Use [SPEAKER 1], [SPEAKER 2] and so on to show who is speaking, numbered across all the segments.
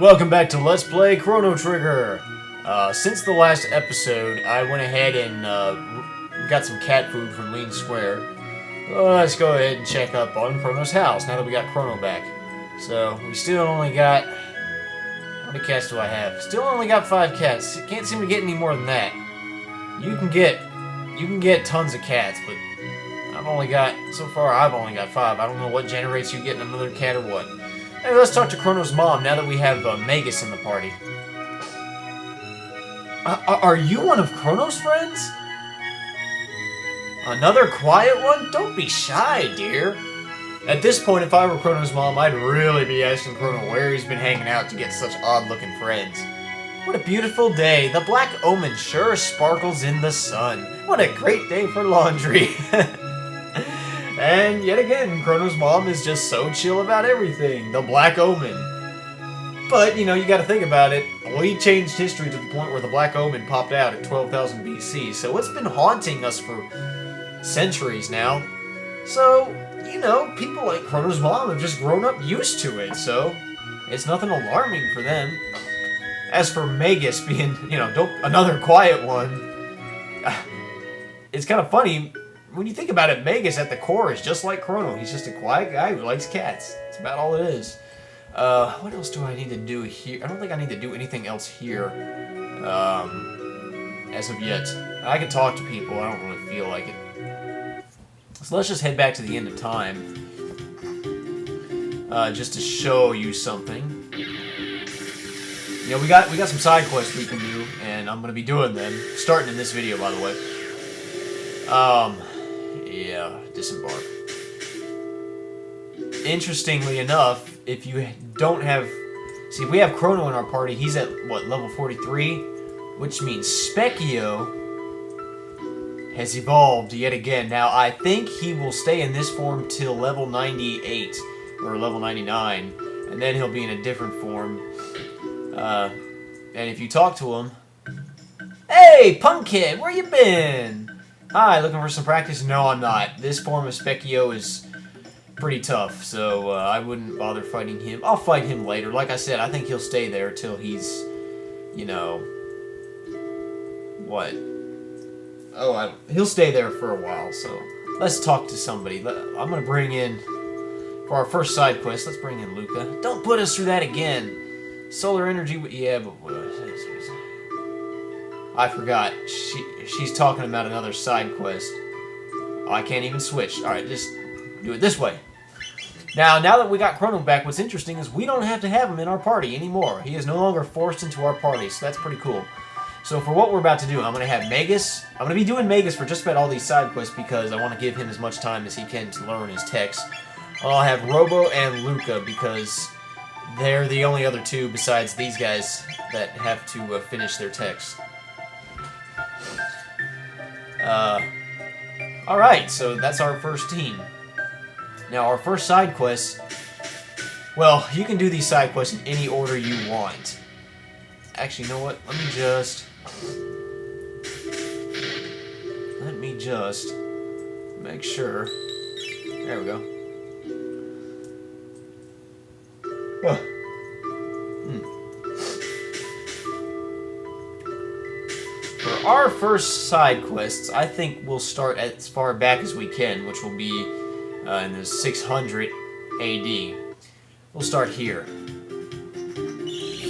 [SPEAKER 1] Welcome back to Let's Play Chrono Trigger. Since the last episode, I went ahead and got some cat food from Lean Square. Let's go ahead and check up on Chrono's house now that we got Chrono back. So, we still only got... How many cats do I have? Still only got 5 cats. Can't seem to get any more than that. You can get tons of cats, but so far I've only got 5. I don't know what generates you getting another cat or what. Hey, let's talk to Chrono's mom now that we have Magus in the party. Are you one of Chrono's friends? Another quiet one? Don't be shy, dear. At this point, if I were Chrono's mom, I'd really be asking Chrono where he's been hanging out to get such odd-looking friends. What a beautiful day. The black omen sure sparkles in the sun. What a great day for laundry. And yet again, Chrono's mom is just so chill about everything. The Black Omen. But, you know, you gotta think about it. We changed history to the point where the Black Omen popped out at 12,000 BC, so it's been haunting us for centuries now. So, you know, people like Chrono's mom have just grown up used to it, so it's nothing alarming for them. As for Magus being, you know, another quiet one, it's kind of funny. When you think about it, Magus at the core is just like Chrono. He's just a quiet guy who likes cats. That's about all it is. What else do I need to do here? I don't think I need to do anything else here. As of yet. I can talk to people. I don't really feel like it. So let's just head back to the end of time. Just to show you something. You know, we got some side quests we can do, and I'm going to be doing them. Starting in this video, by the way. Yeah, disembark. Interestingly enough, if you don't have... See, if we have Chrono in our party, he's at, what, level 43? Which means Specchio has evolved yet again. Now, I think he will stay in this form till level 98, or level 99, and then he'll be in a different form. And if you talk to him... Hey, Punkhead, where you been? Hi, looking for some practice? No, I'm not. This form of Specchio is pretty tough, so I wouldn't bother fighting him. I'll fight him later. Like I said, I think he'll stay there till he's, you know... What? Oh, he'll stay there for a while, so... Let's talk to somebody. I'm gonna bring in... For our first side quest, let's bring in Luca. Don't put us through that again! Solar energy... Yeah, but... I forgot. She's talking about another side quest. Oh, I can't even switch. Alright, just do it this way. Now that we got Chrono back, what's interesting is we don't have to have him in our party anymore. He is no longer forced into our party, so that's pretty cool. So for what we're about to do, I'm going to have Magus. I'm going to be doing Magus for just about all these side quests because I want to give him as much time as he can to learn his techs. I'll have Robo and Luca because they're the only other two besides these guys that have to finish their techs. Alright, so that's our first team. Now, our first side quest... Well, you can do these side quests in any order you want. Actually, you know what? Let me just make sure. There we go. Oh. For our first side quests, I think we'll start as far back as we can, which will be in the 600 AD. We'll start here.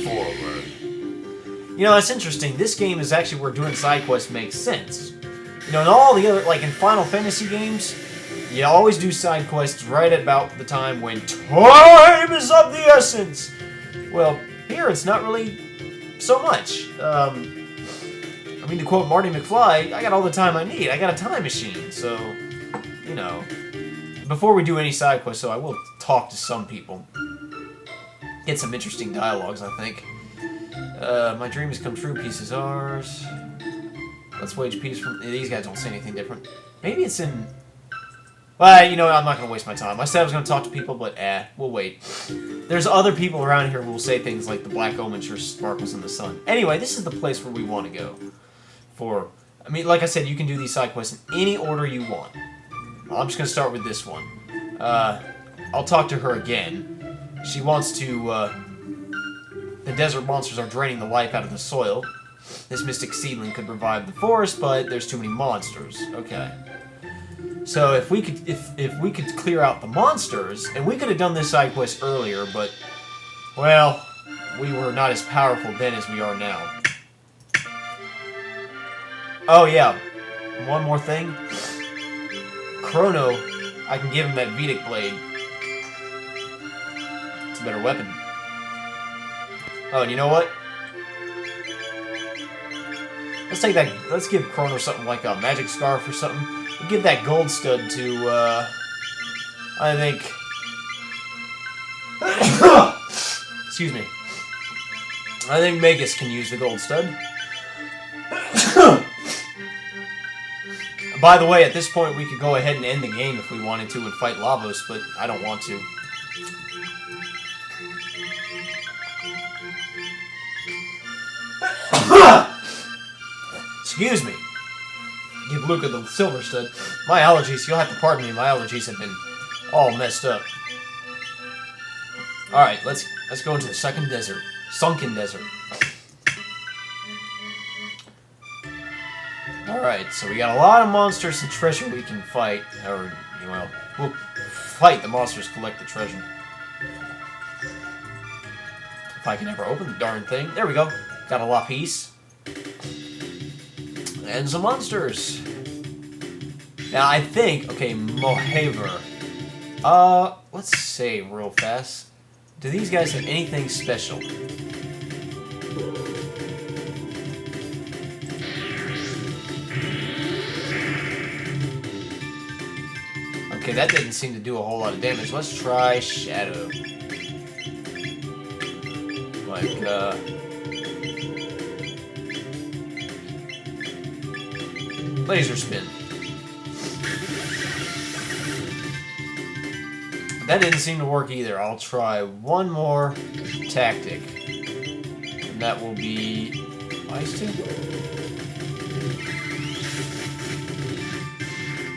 [SPEAKER 1] Forward. You know, that's interesting. This game is actually where doing side quests makes sense. You know, in all the other, like in Final Fantasy games, you always do side quests right at about the time when time is of the essence. Well, here it's not really so much. I mean, to quote Marty McFly, I got all the time I need. I got a time machine, so, you know. Before we do any side quests, so I will talk to some people. Get some interesting dialogues, I think. My dream has come true, peace is ours. Let's wage peace from... These guys don't say anything different. Maybe it's in... Well, you know what, I'm not going to waste my time. I said I was going to talk to people, but we'll wait. There's other people around here who will say things like the Black Omen sure sparkles in the sun. Anyway, this is the place where we want to go. I mean, like I said, you can do these side quests in any order you want. I'm just going to start with this one. I'll talk to her again. She wants to The desert monsters are draining the life out of the soil. This mystic seedling could revive the forest, but there's too many monsters. Okay. So if we could clear out the monsters, and we could have done this side quest earlier, but well, we were not as powerful then as we are now. Oh yeah, one more thing. Chrono, I can give him that Vedic blade. It's a better weapon. Oh, and you know what? Let's take that. Let's give Chrono something like a magic scarf or something. We'll give that gold stud to, I think. Excuse me. I think Magus can use the gold stud. By the way, at this point, we could go ahead and end the game if we wanted to and fight Lavos, but I don't want to. Excuse me. Give Luca the silver stud. My allergies, you'll have to pardon me, my allergies have been all messed up. Alright, let's go into the second desert. Sunken desert. Alright, so we got a lot of monsters and treasure we can fight. Or, well, we'll fight the monsters, collect the treasure. If I can ever open the darn thing. There we go. Got a lapis. And some monsters. Now, I think... Okay, Mohaver. Let's save real fast. Do these guys have anything special? Okay, that didn't seem to do a whole lot of damage. Let's try Shadow. Like, laser spin. That didn't seem to work either. I'll try one more tactic. And that will be... Ice Tube?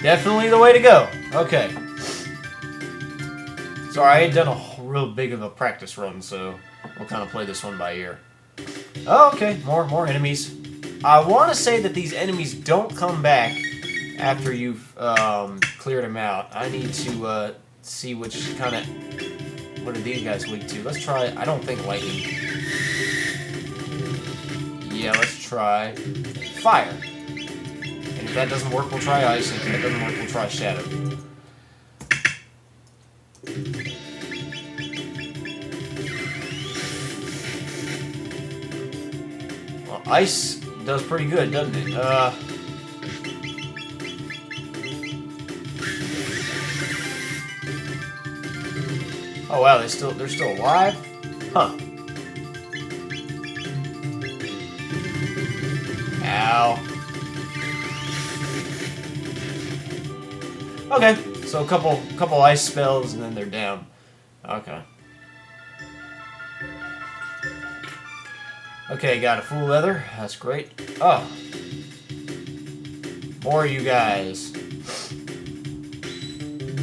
[SPEAKER 1] Definitely the way to go. Okay. Sorry, I ain't done a real big of a practice run, so we'll kind of play this one by ear. Oh, okay. More enemies. I want to say that these enemies don't come back after you've cleared them out. I need to see which kind of... What are these guys weak to? Let's try... I don't think lightning. Yeah, let's try fire. And if that doesn't work, we'll try ice. And if that doesn't work, we'll try shadow. Well, ice does pretty good, doesn't it? Oh wow, they're still alive? Huh. Ow. Okay, so a couple ice spells and then they're down. Okay. Okay, got a full leather. That's great. Oh. More of you guys.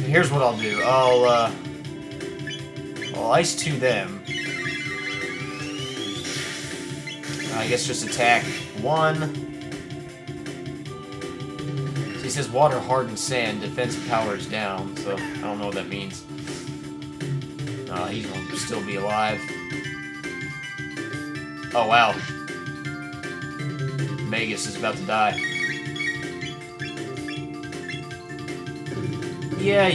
[SPEAKER 1] Here's what I'll do. I'll ice to them. I guess just attack one. So he says water hardened sand, defensive power is down, so I don't know what that means. He's gonna still be alive. Oh wow. Magus is about to die. Yeah.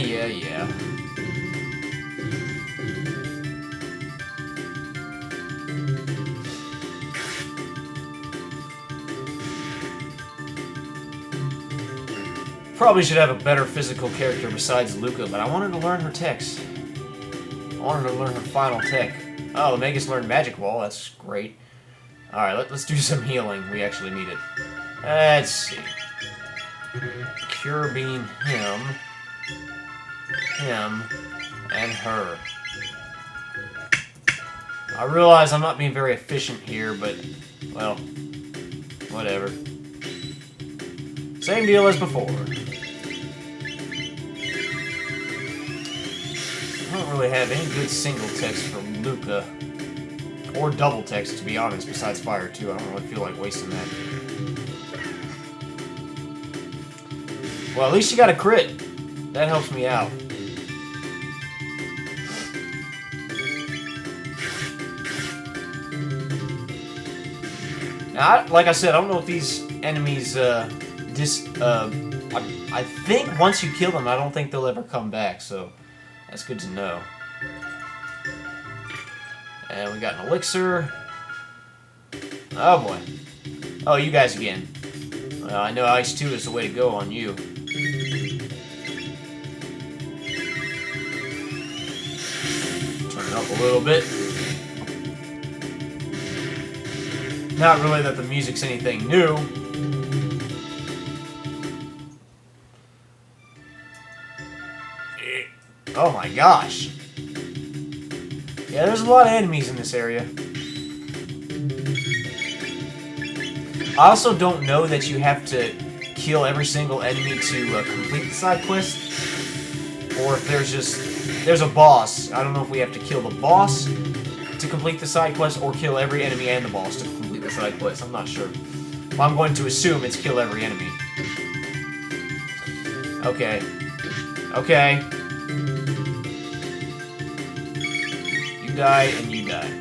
[SPEAKER 1] Probably should have a better physical character besides Luca, but I wanted to learn her techs. I wanted to learn her final tech. Oh, the Magus learned Magic Wall. That's great. Alright, let's do some healing. We actually need it. Let's see. Cure Beam him, and her. I realize I'm not being very efficient here, but, well, whatever. Same deal as before. I don't really have any good single text from Luca. Or double text, to be honest, besides fire, too. I don't really feel like wasting that. Well, at least you got a crit. That helps me out. Now, like I said, I don't know if these enemies, I think once you kill them, I don't think they'll ever come back, so that's good to know. And we got an elixir. Oh boy. Oh, you guys again. Well, I know Ice 2 is the way to go on you. Turn it up a little bit. Not really that the music's anything new. Oh my gosh. Yeah, there's a lot of enemies in this area. I also don't know that you have to kill every single enemy to complete the side quest. Or if there's a boss. I don't know if we have to kill the boss to complete the side quest or kill every enemy and the boss to complete the side quest. I'm not sure. But I'm going to assume it's kill every enemy. Okay. Okay. You die and you die.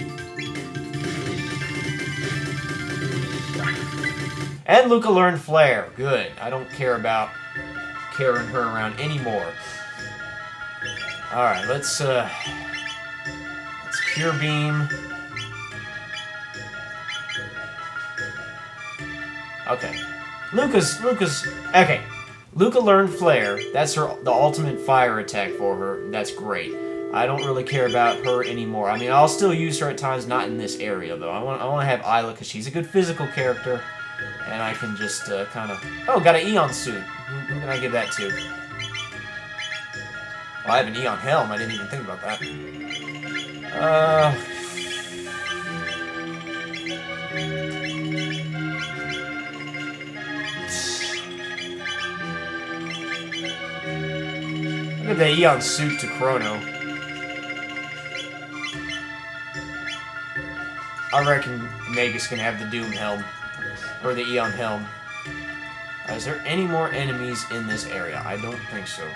[SPEAKER 1] And Luca learned Flare. Good. I don't care about carrying her around anymore. Alright, let's Cure Beam. Okay. Okay. Luca learned Flare. That's the ultimate fire attack for her. That's great. I don't really care about her anymore. I mean, I'll still use her at times, not in this area, though. I want to have Isla, because she's a good physical character. And I can just kind of... Oh, got an Eon suit. Who can I give that to? Oh, I have an Eon helm. I didn't even think about that. I'll give the Eon suit to Chrono. I reckon Magus can have the Doom helm. Or the Eon helm. Is there any more enemies in this area? I don't think so.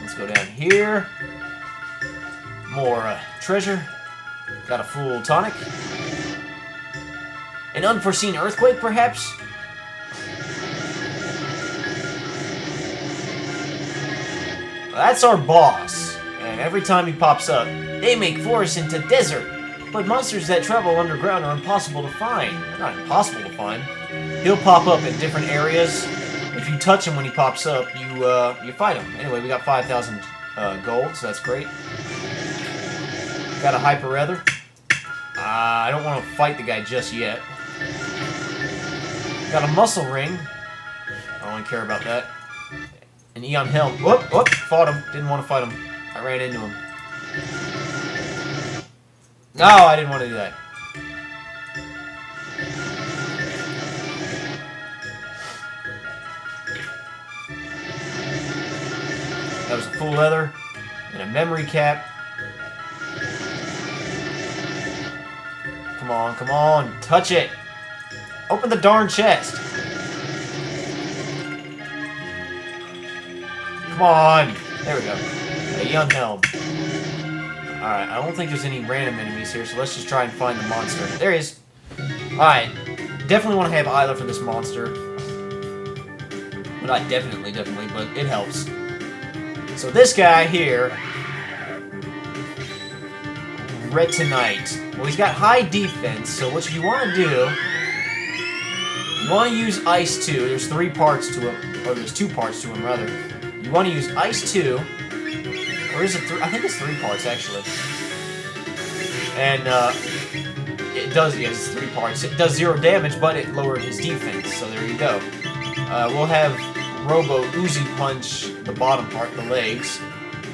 [SPEAKER 1] Let's go down here. More treasure. Got a full tonic. An unforeseen earthquake, perhaps? That's our boss. And every time he pops up, they make forests into desert. But monsters that travel underground are impossible to find. They're not impossible to find. He'll pop up in different areas. If you touch him when he pops up, you fight him. Anyway, we got 5,000 gold, so that's great. Got a Hyper Ether. I don't want to fight the guy just yet. Got a Muscle Ring. I don't really care about that. An Eon Helm. Whoop, whoop, fought him. Didn't want to fight him. I ran into him. No, I didn't want to do that. That was a full leather and a memory cap. Come on, come on. Touch it. Open the darn chest. Come on. There we go. A Eon Helm. Alright, I don't think there's any random enemies here, so let's just try and find the monster. There he is. Alright. Definitely want to have Isla for this monster. Well, not definitely, but it helps. So this guy here... Retinite. Well, he's got high defense, so what you want to do... You want to use Ice 2. There's 3 parts to him. Or there's 2 parts to him, rather. You want to use Ice 2... Or is it 3? I think it's 3 parts, actually. And, it does, yes, it's 3 parts. It does 0 damage, but it lowered his defense, so there you go. We'll have Robo Uzi Punch the bottom part, the legs.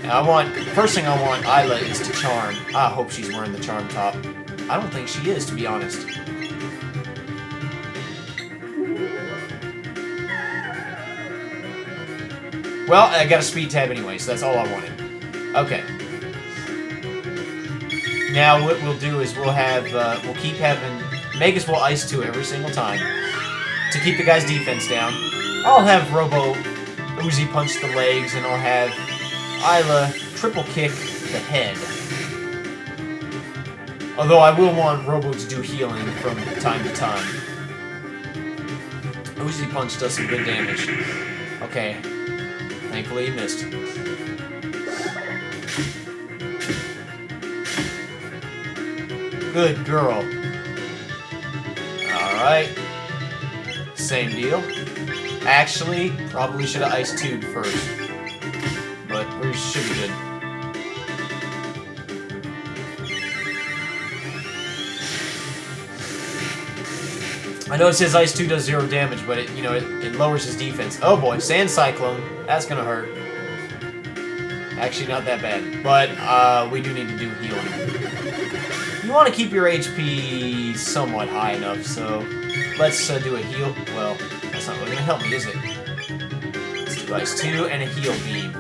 [SPEAKER 1] And first thing I want Isla is to Charm. I hope she's wearing the Charm top. I don't think she is, to be honest. Well, I got a speed tab anyway, so that's all I wanted. Okay. Now what we'll do is we'll keep having Magus will ice 2 every single time to keep the guy's defense down. I'll have Robo Uzi punch the legs, and I'll have Isla triple kick the head. Although I will want Robo to do healing from time to time. Uzi punch does some good damage. Okay. Thankfully he missed. Good girl. Alright. Same deal. Actually, probably should have Ice 2'd first. But we should be good. I know it says Ice 2 does 0 damage, but it lowers his defense. Oh boy, Sand Cyclone. That's gonna hurt. Actually, not that bad. But we do need to do healing. You want to keep your HP somewhat high enough, so let's do a heal. Well, that's not really gonna help me, is it? Let's do Ice 2 and a heal beam.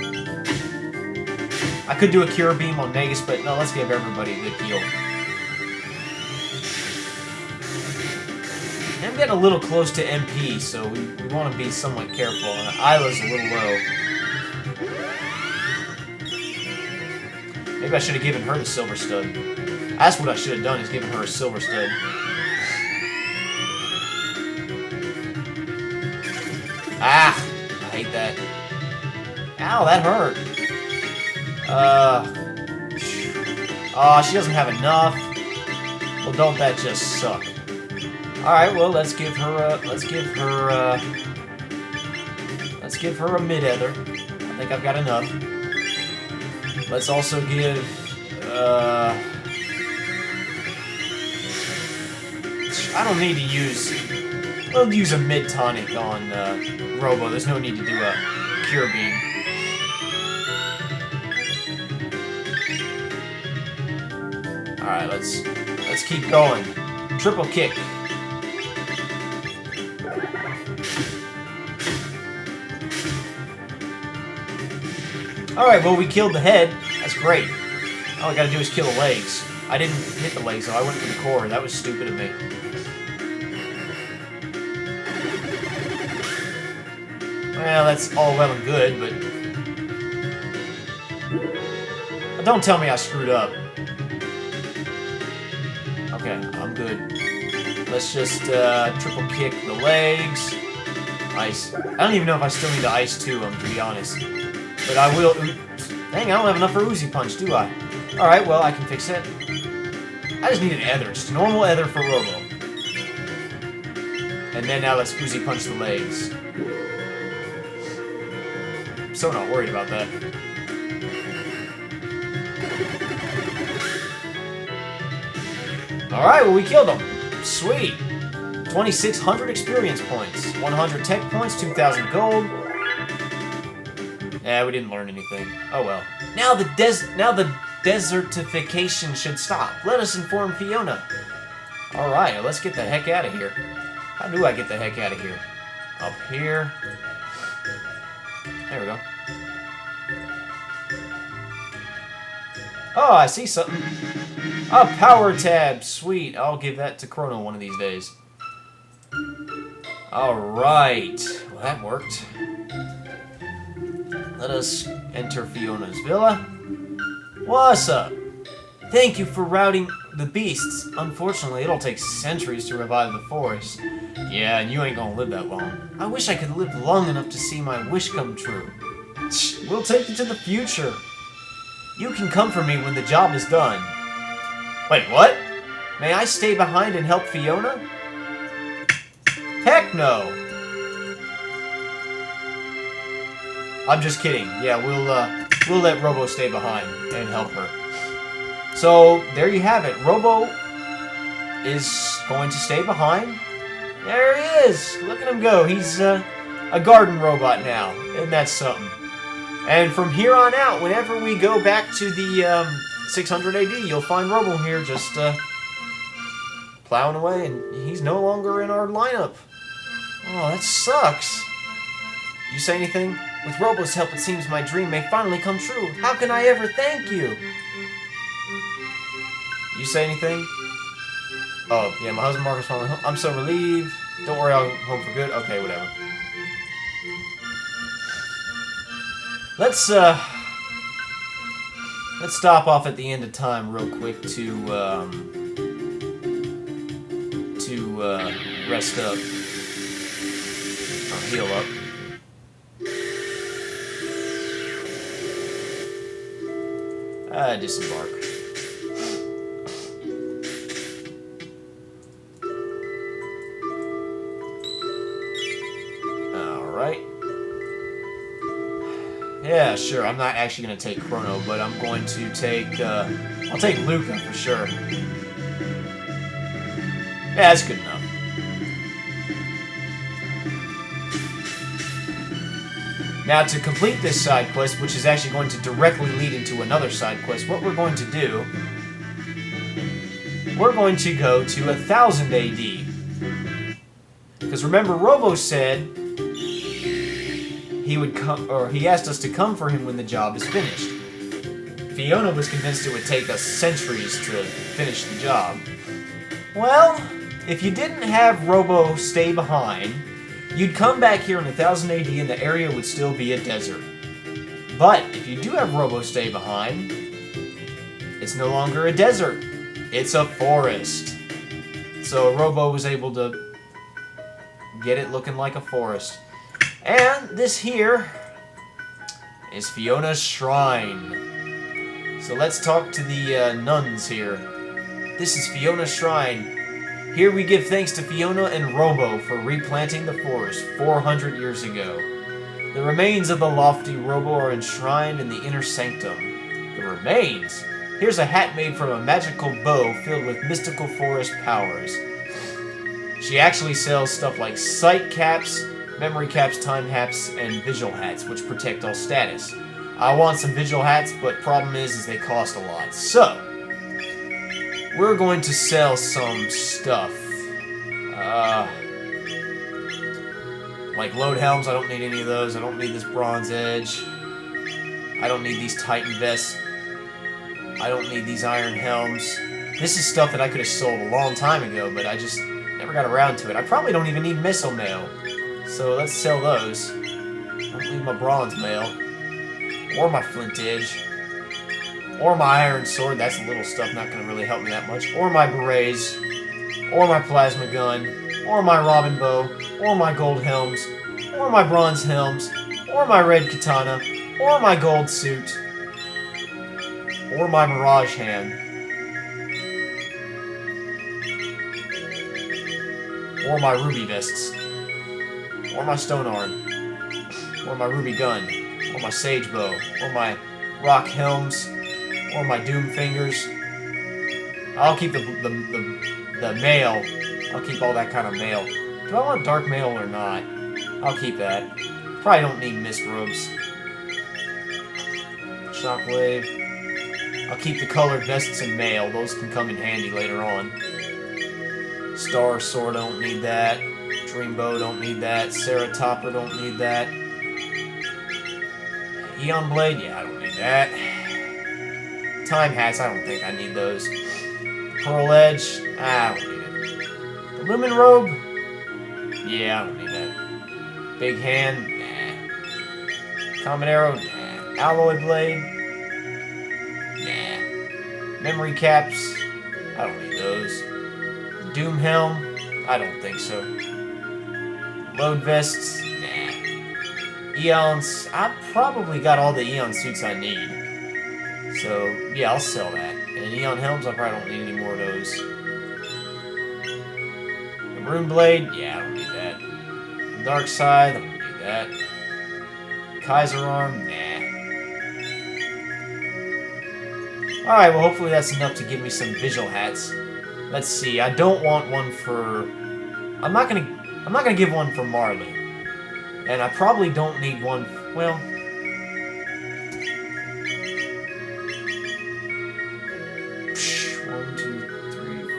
[SPEAKER 1] I could do a cure beam on Magus, but no, let's give everybody a good heal. I'm getting a little close to MP, so we want to be somewhat careful. And Isla's a little low. Maybe I should have given her the Silver Stud. That's what I should have done, is given her a Silver Stud. Ah! I hate that. Ow, that hurt. Oh, she doesn't have enough. Well, don't that just suck? Alright, well, let's give her a mid-ether. I think I've got enough. Let's also give, I don't need to use, we'll use a mid-tonic on, Robo. There's no need to do a cure beam. Alright, let's keep going. Triple kick. Alright, well, we killed the head. That's great. All I gotta do is kill the legs. I didn't hit the legs, though. I went for the core. That was stupid of me. Well, that's all well and good, but don't tell me I screwed up. Okay, I'm good. Let's just triple kick the legs. Ice. I don't even know if I still need to Ice 2 them, to be honest. But I will... Dang, I don't have enough for Uzi Punch, do I? Alright, well, I can fix it. I just need an Ether. Just a normal Ether for Robo. And then now let's Uzi Punch the legs. I'm so not worried about that. Alright, well, we killed him. Sweet. 2,600 experience points. 100 tech points, 2,000 gold. Yeah, we didn't learn anything. Oh well. Now the desertification should stop. Let us inform Fiona. Alright, let's get the heck out of here. How do I get the heck out of here? Up here. There we go. Oh, I see something. A power tab. Sweet. I'll give that to Chrono one of these days. Alright. Well, that worked. Let us enter Fiona's villa. What's up? Thank you for routing the beasts. Unfortunately, it'll take centuries to revive the forest. Yeah, and you ain't gonna live that long. I wish I could live long enough to see my wish come true. We'll take you to the future. You can come for me when the job is done. Wait, what? May I stay behind and help Fiona? Heck no! I'm just kidding. Yeah, we'll let Robo stay behind and help her. So, there you have it. Robo is going to stay behind. There he is! Look at him go. He's a garden robot now. Isn't that something? And from here on out, whenever we go back to the 600 AD, you'll find Robo here just plowing away, and he's no longer in our lineup. Oh, that sucks. You say anything? With Robo's help, it seems my dream may finally come true. How can I ever thank you? You say anything? Oh, yeah, my husband Marcus finally home. I'm so relieved. Don't worry, I'll home for good. Okay, whatever. Let's stop off at the end of time real quick to rest up. Or heal up. Disembark. Alright. Yeah, sure, I'm not actually going to take Chrono, but I'm going to take, I'll take Luca for sure. Yeah, that's good enough. Now, to complete this side quest, which is actually going to directly lead into another side quest, what we're going to do, we're going to go to 1000 AD. Because remember, Robo said he would come, or he asked us to come for him when the job is finished. Fiona was convinced it would take us centuries to finish the job. Well, if you didn't have Robo stay behind, you'd come back here in 1000 AD and the area would still be a desert. But if you do have Robo stay behind, it's no longer a desert. It's a forest. So Robo was able to get it looking like a forest. And this here is Fiona's shrine. So let's talk to the nuns here. This is Fiona's shrine. Here we give thanks to Fiona and Robo for replanting the forest 400 years ago. The remains of the lofty Robo are enshrined in the inner sanctum. The remains? Here's a hat made from a magical bow filled with mystical forest powers. She actually sells stuff like sight caps, memory caps, time hats, and visual hats, which protect all status. I want some visual hats, but problem is they cost a lot. So, we're going to sell some stuff. Like load helms, I don't need any of those. I don't need this bronze edge. I don't need these titan vests. I don't need these iron helms. This is stuff that I could have sold a long time ago, but I just never got around to it. I probably don't even need missile mail. So let's sell those. I don't need my bronze mail. Or my flint edge. Or my iron sword. That's little stuff, not going to really help me that much. Or my berets. Or my plasma gun. Or my robin bow. Or my gold helms. Or my bronze helms. Or my red katana. Or my gold suit. Or my mirage hand. Or my ruby vests. Or my stone arm. Or my ruby gun. Or my sage bow. Or my rock helms. Or my doom fingers. I'll keep the mail. I'll keep all that kind of mail. Do I want dark mail or not? I'll keep that. Probably don't need mist robes. Shockwave. I'll keep the colored vests and mail. Those can come in handy later on. Star Sword, don't need that. Dreambow, don't need that. Sarah Topper, don't need that. Eon Blade, yeah, I don't need that. Time Hats, I don't think I need those. Pearl Edge, I don't need it. The Lumen Robe, yeah, I don't need that. Big Hand, nah. Comet Arrow, nah. Alloy Blade, nah. Memory Caps, I don't need those. Doom Helm, I don't think so. Load Vests, nah. Eons, I probably got all the Eon suits I need. So, yeah, I'll sell that. And Eon Helms, I probably don't need any more of those. The Rune Blade, yeah, I don't need that. The Dark Side, I don't need that. Kaiser Arm, nah. Alright, well, hopefully that's enough to give me some visual hats. Let's see, I don't want one for... I'm not gonna give one for Marley. And I probably don't need one... Well... 1, 2, 3, 4,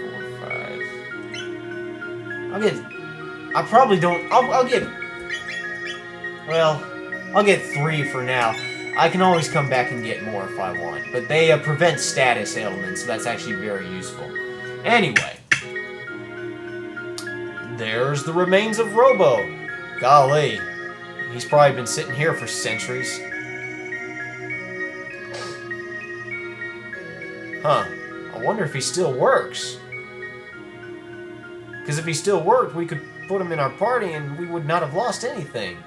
[SPEAKER 1] 5... I'll get... I probably don't... I'll get... Well, I'll get 3 for now. I can always come back and get more if I want. But they prevent status ailments, so that's actually very useful. Anyway. There's the remains of Robo. Golly. He's probably been sitting here for centuries. Huh. I wonder if he still works. Because if he still worked, we could put him in our party and we would not have lost anything.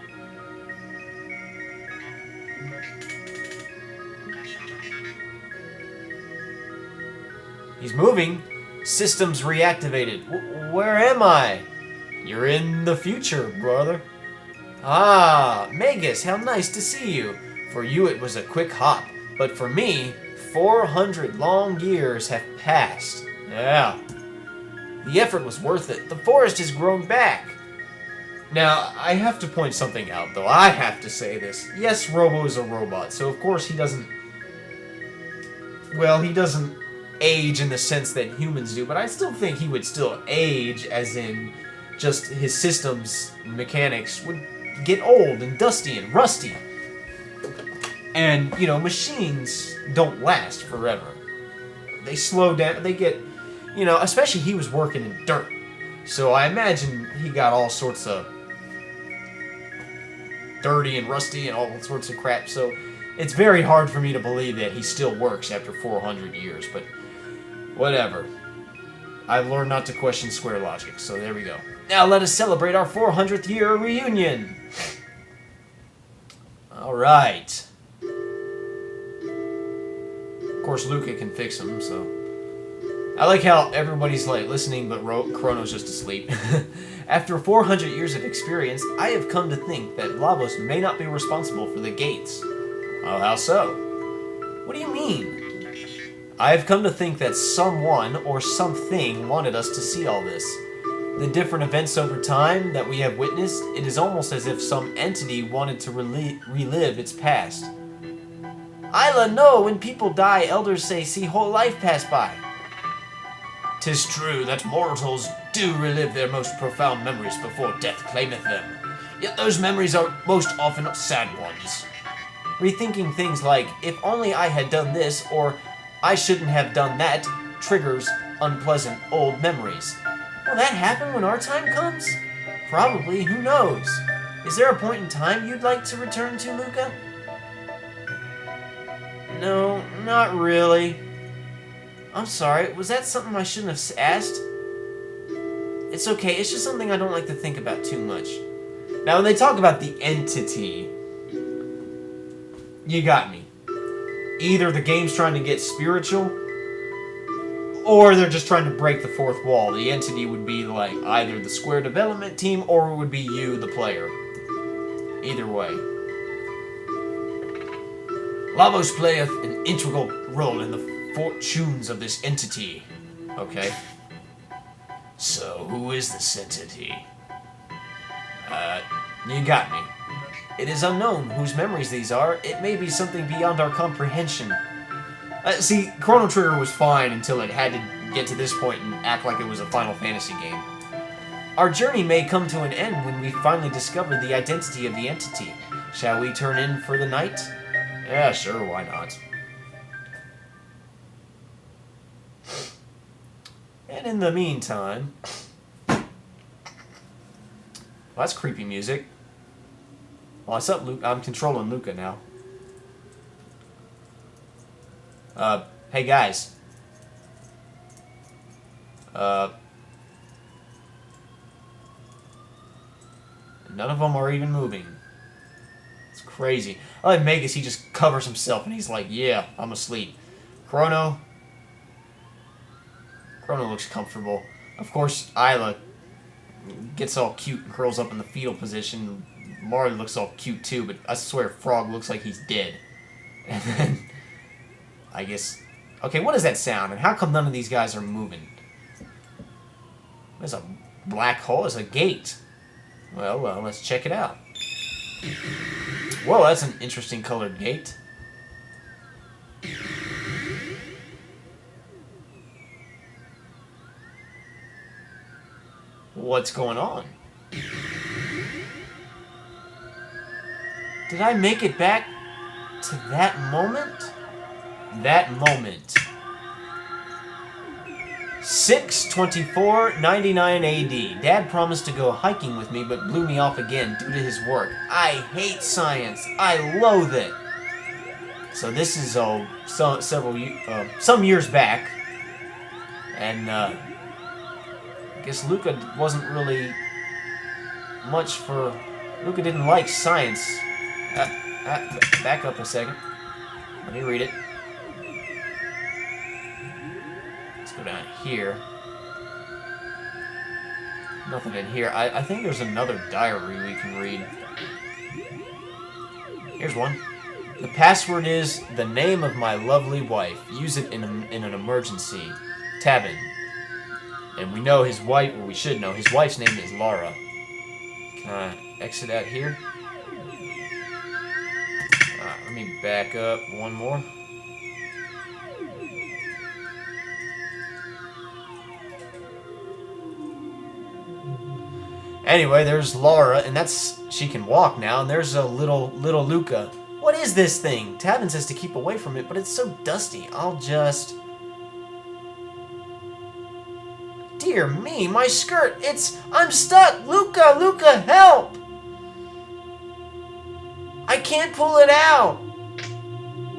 [SPEAKER 1] He's moving. Systems reactivated. Where am I? You're in the future, brother. Ah, Magus, how nice to see you. For you it was a quick hop, but for me, 400 long years have passed. Yeah. The effort was worth it. The forest has grown back. Now, I have to point something out, though. I have to say this. Yes, Robo is a robot, so of course he doesn't... Well, he doesn't age in the sense that humans do, but I still think he would still age, as in just his systems mechanics would get old and dusty and rusty. And, you know, machines don't last forever. They slow down, they get, you know, especially he was working in dirt. So I imagine he got all sorts of dirty and rusty and all sorts of crap. So it's very hard for me to believe that he still works after 400 years, but whatever. I've learned not to question square logic, so there we go. Now let us celebrate our 400th year reunion. Alright. Of course, Luca can fix him, so... I like how everybody's, like, listening, but Chrono's just asleep. After 400 years of experience, I have come to think that Lavos may not be responsible for the gates. Oh, how so? What do you mean? I have come to think that someone or something wanted us to see all this. The different events over time that we have witnessed, it is almost as if some entity wanted to relive its past. Isla, no, when people die, elders say, see whole life pass by. 'Tis true that mortals do relive their most profound memories before death claimeth them. Yet those memories are most often sad ones. Rethinking things like, if only I had done this, or I shouldn't have done that, triggers unpleasant old memories. Will that happen when our time comes? Probably, who knows? Is there a point in time you'd like to return to, Luca? No, not really. I'm sorry, was that something I shouldn't have asked? It's okay, it's just something I don't like to think about too much. Now, when they talk about the entity, you got me. Either the game's trying to get spiritual, or they're just trying to break the fourth wall. The entity would be like either the Square development team, or it would be you, the player. Either way. Lavos playeth an integral role in the fortunes of this entity. Okay. So, who is this entity? You got me. It is unknown whose memories these are. It may be something beyond our comprehension. See, Chrono Trigger was fine until it had to get to this point and act like it was a Final Fantasy game. Our journey may come to an end when we finally discover the identity of the entity. Shall we turn in for the night? Yeah, sure, why not? And in the meantime... Well, that's creepy music. What's up, Luke? I'm controlling Luca now. Hey guys. None of them are even moving. It's crazy. I like Magus, he just covers himself and he's like, yeah, I'm asleep. Chrono looks comfortable. Of course, Isla gets all cute and curls up in the fetal position. Mario looks all cute too, but I swear Frog looks like he's dead. And then, I guess... Okay, what is that sound? And how come none of these guys are moving? There's a black hole. There's a gate. Well, let's check it out. Whoa, that's an interesting colored gate. What's going on? Did I make it back? to that moment. That moment. 6/24/99 AD. Dad promised to go hiking with me, but blew me off again due to his work. I hate science. I loathe it. So this is some years back, and I guess Luca wasn't really much for. Luca didn't like science. Back up a second. Let me read it. Let's go down here. Nothing in here. I think there's another diary we can read. Here's one. The password is the name of my lovely wife. Use it in an emergency. Tabin. And we know his wife, or we should know, his wife's name is Laura. Can I exit out here? Let me back up one more. Anyway, there's Laura, and she can walk now, and there's a little Luca. What is this thing? Tabin says to keep away from it, but it's so dusty. I'll just... Dear me, my skirt! I'm stuck! Luca, help! I can't pull it out!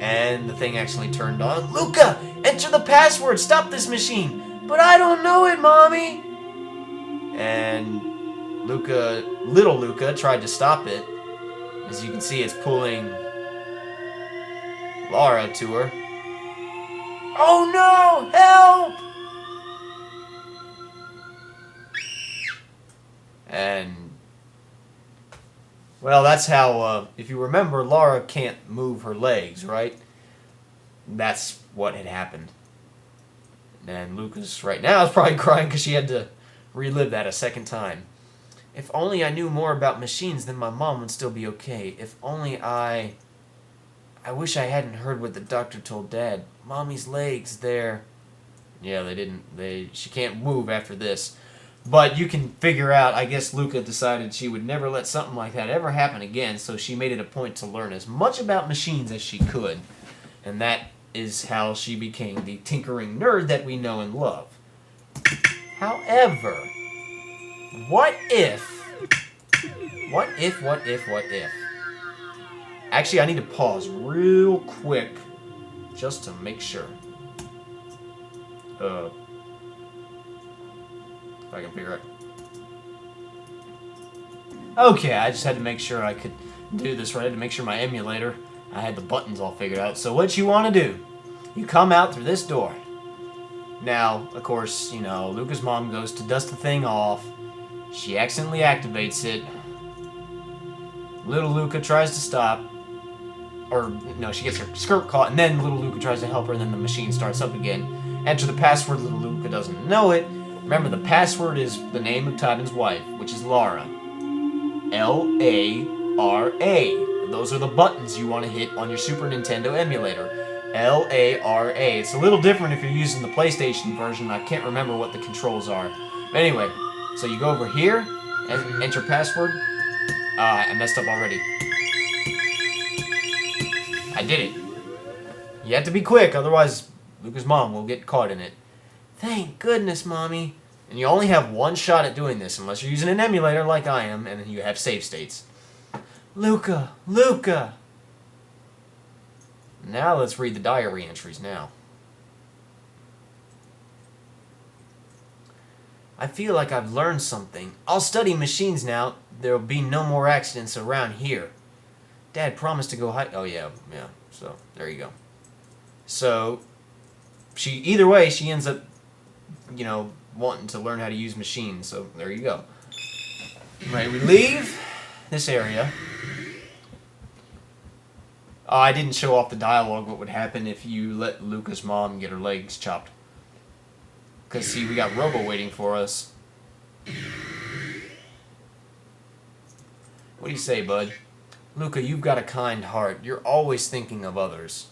[SPEAKER 1] And the thing actually turned on. Luca, enter the password! Stop this machine! But I don't know it, Mommy! And little Luca tried to stop it. As you can see, it's pulling Laura to her. Oh no! Help! And, well, that's how, if you remember, Laura can't move her legs, right? That's what had happened. And Lucas right now is probably crying because she had to relive that a second time. If only I knew more about machines, then my mom would still be okay. If only I wish I hadn't heard what the doctor told Dad. Mommy's legs, they're... Yeah, she can't move after this. But you can figure out, I guess Luca decided she would never let something like that ever happen again, so she made it a point to learn as much about machines as she could. And that is how she became the tinkering nerd that we know and love. However, what if... Actually, I need to pause real quick just to make sure. If I can figure it. Okay, I just had to make sure I could do this right. I had to make sure my emulator, I had the buttons all figured out. So what you want to do, you come out through this door. Now, of course, Luca's mom goes to dust the thing off. She accidentally activates it. Little Luca tries to stop. Or, no, she gets her skirt caught, and then little Luca tries to help her, and then the machine starts up again. Enter the password, little Luca doesn't know it. Remember, the password is the name of Tabin's wife, which is Laura. L-A-R-A. Those are the buttons you want to hit on your Super Nintendo emulator. L-A-R-A. It's a little different if you're using the PlayStation version. I can't remember what the controls are. But anyway, so you go over here, and enter password. I messed up already. I did it. You have to be quick, otherwise Luca's mom will get caught in it. Thank goodness, Mommy. And you only have one shot at doing this, unless you're using an emulator like I am, and then you have save states. Luca! Now let's read the diary entries now. I feel like I've learned something. I'll study machines now. There'll be no more accidents around here. Dad promised to go hike. Oh, yeah. So, there you go. So, either way, she ends up, wanting to learn how to use machines. So, there you go. Right, we leave this area. I didn't show off the dialogue what would happen if you let Luca's mom get her legs chopped. Because, see, we got Robo waiting for us. What do you say, bud? Luca, you've got a kind heart. You're always thinking of others.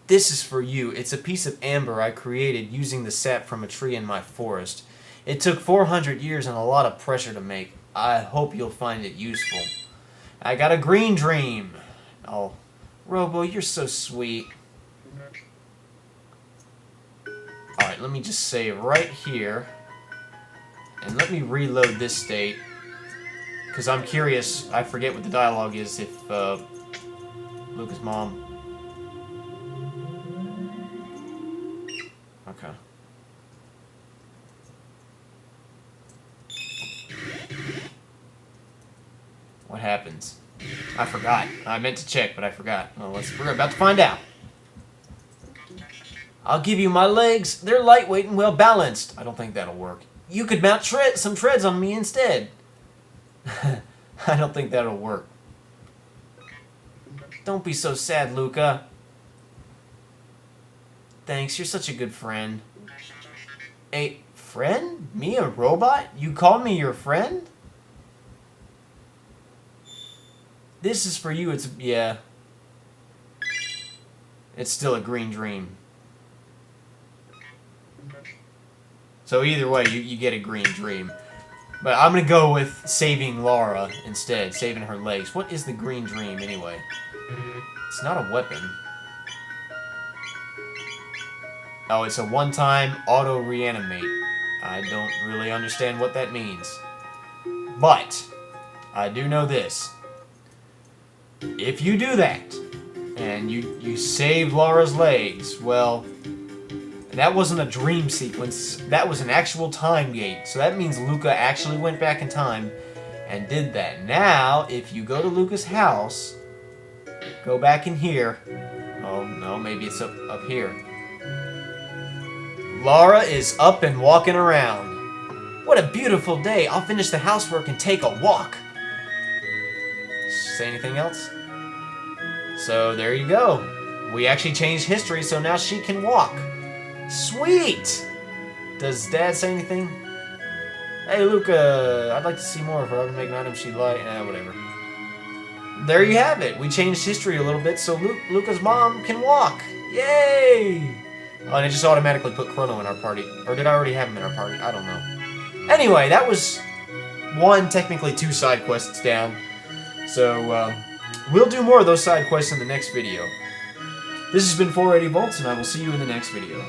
[SPEAKER 1] This is for you. It's a piece of amber I created using the sap from a tree in my forest. It took 400 years and a lot of pressure to make. I hope you'll find it useful. I got a green dream. Oh, Robo, you're so sweet. Alright, let me just say right here. And let me reload this state. Because I'm curious, I forget what the dialogue is if Luca's mom. Okay. What happens? I forgot. I meant to check, but I forgot. Well, we're about to find out. I'll give you my legs. They're lightweight and well balanced. I don't think that'll work. You could mount some treads on me instead. I don't think that'll work. Don't be so sad, Luca. Thanks, you're such a good friend. A friend? Me, a robot? You call me your friend? This is for you, yeah. It's still a green dream. So either way, you get a green dream. But I'm going to go with saving Laura instead, saving her legs. What is the green dream, anyway? It's not a weapon. Oh, it's a one-time auto-reanimate. I don't really understand what that means. But, I do know this. If you do that, and you save Laura's legs, well, that wasn't a dream sequence. That was an actual time gate. So that means Luca actually went back in time and did that. Now, if you go to Luca's house, go back in here. Oh, no, maybe it's up here. Laura is up and walking around. What a beautiful day. I'll finish the housework and take a walk. Say anything else? So there you go. We actually changed history, so now she can walk. Sweet! Does Dad say anything? Hey, Luca, I'd like to see more of her. I would make an item she'd like. Whatever. There you have it. We changed history a little bit, so Luca's mom can walk. Yay! Oh, and it just automatically put Chrono in our party. Or did I already have him in our party? I don't know. Anyway, that was technically two side quests down. So, we'll do more of those side quests in the next video. This has been 480 Volts, and I will see you in the next video.